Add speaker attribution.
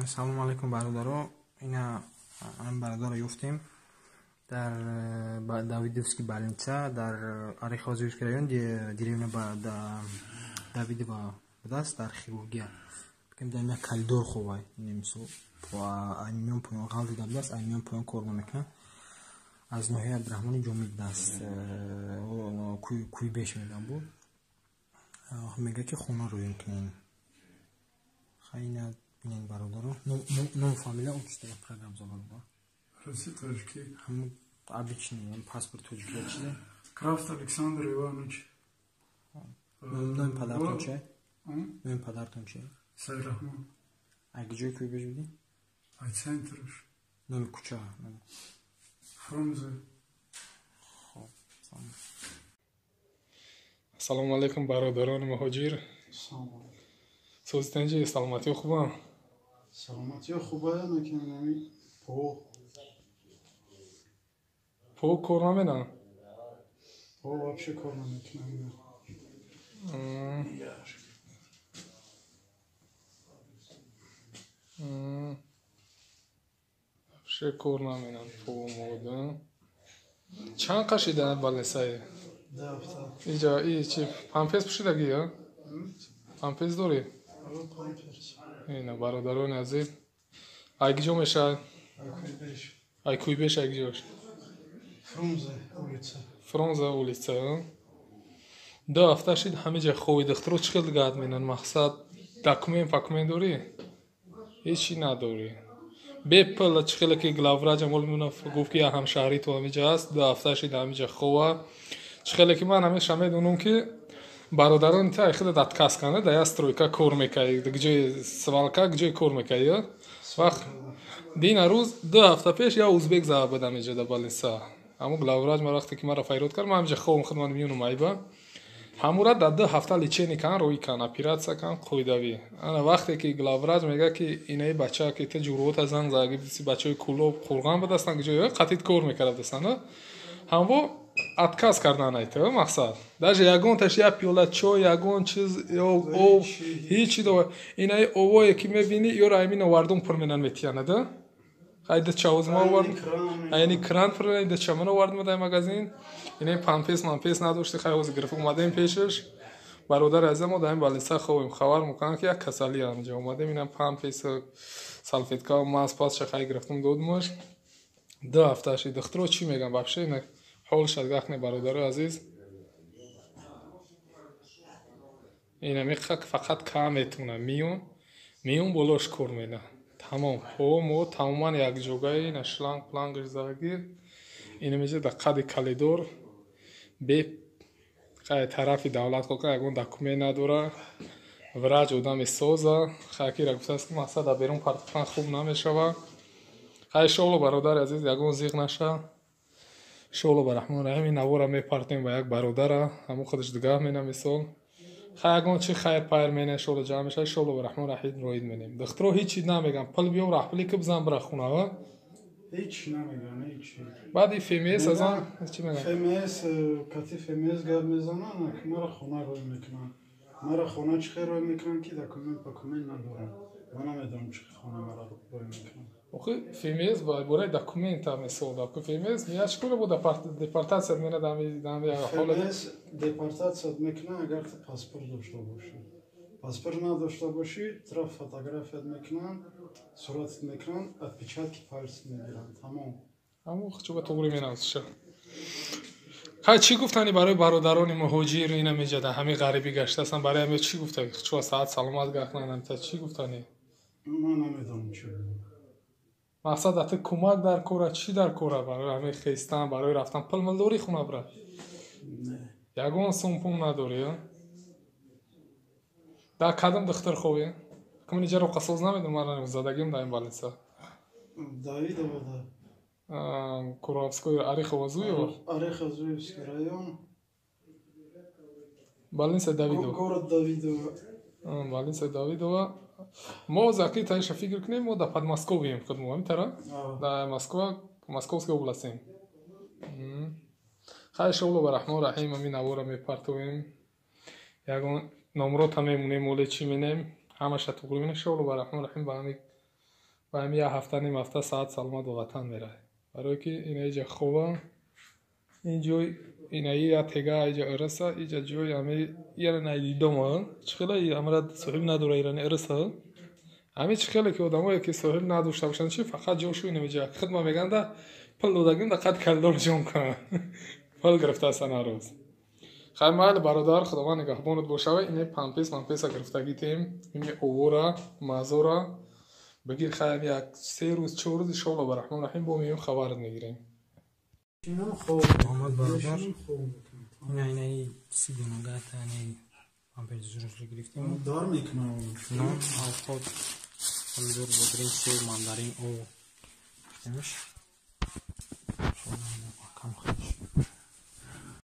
Speaker 1: салом алайкум бародаро. Ина бародаро юфтем дар Давидовский больница дар Орехово-Зуевский район деревня Давидова будаст дар хирургия. Бикем дар як коридор ховай. Немисо айнион поён ғалди дабдаст, айнион поён кор намекунад. Аз ноҳия Абдурахмони Ҷомид даст куй беш медам буд. Мега ки хона рӯ мекунем. Хайна бинен бародаро. Ном фамилия учтага программ забарда.
Speaker 2: Россия Таджики.
Speaker 1: Обычный паспорт Таджикия чида?
Speaker 2: Крафт Александр Иванович.
Speaker 1: Ном падартон чай? Ном падартон чай?
Speaker 2: Сайрахман.
Speaker 1: А где куй беш биди?
Speaker 2: Ай центрш.
Speaker 1: Ном куча?
Speaker 2: Фрунзе.
Speaker 3: Салом алейкум бародарони муҳоҷир. Сӯзитанҷи саломатиё хубам?
Speaker 2: Саломатиё хубая, накинами
Speaker 3: по кор наменам?
Speaker 2: По вообще кор намекунам.
Speaker 3: Вообще кор наменам по мода. Чанд қашида балнесае? Иҷа чи памперс пӯшидаги ё? Памперс дорӣ? Ина бародарони азиз. Айгиҷо мешавад? Айкуйбеш айгиҷош? Фрунзе улица. 2 ҳафта шид ҳамеҷа хоҳи духтуро чӣ хел гап менан? Мақсад документ дорӣ? ҳечи надорӣ. Бепл чӣ хеле ки главвраҷа молимона гуфт ки ҳамшаҳри ту ҳамеҷа аст. 2 ҳафта шид ҳамеҷа хоҳа. Чӣ хеле ки ман ҳамеша медонам ки бародарони та хеле отказ кана да я стройка кор мекай, где свалка, где кор мекай, ё? Вақт дина рӯз 2 ҳафта пеш я узбек зада будам инҷа да балниса. Ҳамун главвраҷ ма вақте ки мара файрод кард, ман ҳамеҷа хоҳам хидмат миёнам айба. Ҳамура да 2 ҳафта лечение кан, роҳӣ кан, операция кан, қоидавӣ. Ана вақте ки главвраҷ мега ки инаи бача ки та ҷуръата занг зада гибиси бачаи кулоб қурған будастан, где қатид кор мекарда будастан. Ҳамво отказ кардан айта мақсад. Даже ягон таш я пиёла чой, ягон чиз об, ҳечи до инаи овое ки мебини ёра амин овардон пур менан метиянада. Хайда чавоз ма овард. Айни кран пур айда чамана овард мадай магазин. Инаи пампес надошти хай ҳозир гирифт омадем пешаш. Бародар азам мо даим балниса ховем хабар мукан ки як касали амҷа омадем инам пампес салфетка мас пас шахай гирифтум додмаш. 2 ҳафта шид духтуро чӣ мегам вообще ина ҳолш гахне бародари азиз. Ина меха фақат ка метуна миён болош кор мена. Тамом мо тамоман якҷогаи ина шланг плангаш загир. Ина меҷа да қади калидор бе қай тарафи давлат хока ягон документ надора. Враҷ одами соза хакира гуфтааст ки мақсад да берун партофан хуб намешава. Хай шоло бародари азиз ягон зиқ наша. Шоло ба раҳмон раҳим ин навора мепартем ба як бародара ҳамон худаш дигаҳ мена мисол. Хай ягон чи хайр пайр мене шоло ҷамъ меша шоло ба раҳмон раҳим роид менем. Духтуро ҳечи намегам. Пул биём раҳпили ки бизан бира хона ва.
Speaker 2: Ҳеч намегам, ҳеч.
Speaker 3: Баъди ФМС азан чӣ мегам?
Speaker 2: ФМС кати ФМС гап мезанан, ки мара хона рой мекунан. Мара хона чӣ хел рой мекунан ки документ надорам. Ман намедонам чӣ хона мара рой мекунан.
Speaker 3: Охи ФМС бораи документа мисол да ФМС я чикора бо депортация мена дами ҳолат
Speaker 2: ФМС депортация мекунан агар ту паспорт дошта бошӣ. Паспорт надошта бошӣ, траф фотография мекунан, сурат мекунан, отпечатки пальцев мегиранд. Тамом.
Speaker 3: Ҳамон чуба туғри менавзиша. Хай чӣ гуфтани барои бародарони муҳоҷир ина меҷада ҳами ғарибӣ гаштаасан барои ҳаме чӣ гуфта? Чуба саат саломат гахнанам та чӣ гуфтани?
Speaker 2: Ман намедонам чӣ гуфтам.
Speaker 3: Мақсад ати кӯмак дар кора чӣ дар кора барои ҳамаи хестан барои рафтан пул мул дорӣ хона бира? Ягон сум пул надорӣ ё? Дар кадом духтур ховӣ? Кумин иҷа роқасоз намедонам ман задагим дар ин больница.
Speaker 2: Давидова да.
Speaker 3: Куровской Орехово-Зуево?
Speaker 2: Орехово-Зуевский район.
Speaker 3: Больница Давидова.
Speaker 2: Город Давидова.
Speaker 3: Больница Давидова. Мо заки таиша фикр кунем мо да Подмосковьем худмо ҳамитара? Да Москва, Московская областем. Хай шоло ба раҳмон раҳим амин навора мепартовем. Ягон номрот ҳам мемунем моле чӣ менем ҳамаша туғри менем шоло ба раҳмон раҳим ба ҳами و همین یه هفته نیم هفته ساعت سلامت و وطن میره برای که این اینجا خوبه اینجا اینایی یا تگه اینجا ارسه اینجا جوی همه یه نیدیدم چخیلی امرد سوهیل نداره ایرانی ارسه همه چخیلی که آدمایی که سوهیل نداشته باشن چی فقط جوشوی نمیجا خدمه میگن ده پل دودگیم ده قد کلدار جون کنه پل گرفته هستن هر روز خیلی محل برادر خداوند نگهبانت باشه اینه پمپیس گرفتگی تیم اینه اوورا مازورا بگیر خیلی یک 3 روز 4 روز شغل برحمن رحیم با میون خبرت میگیریم
Speaker 2: اینم خوب
Speaker 1: محمد برادر
Speaker 2: خوب
Speaker 1: اینایی سی دونگات اینایی پمپیس زورش رو گرفتیم
Speaker 2: دار میکنم
Speaker 1: نه خود خودور بدرین سه ماندارین او گرفتیمش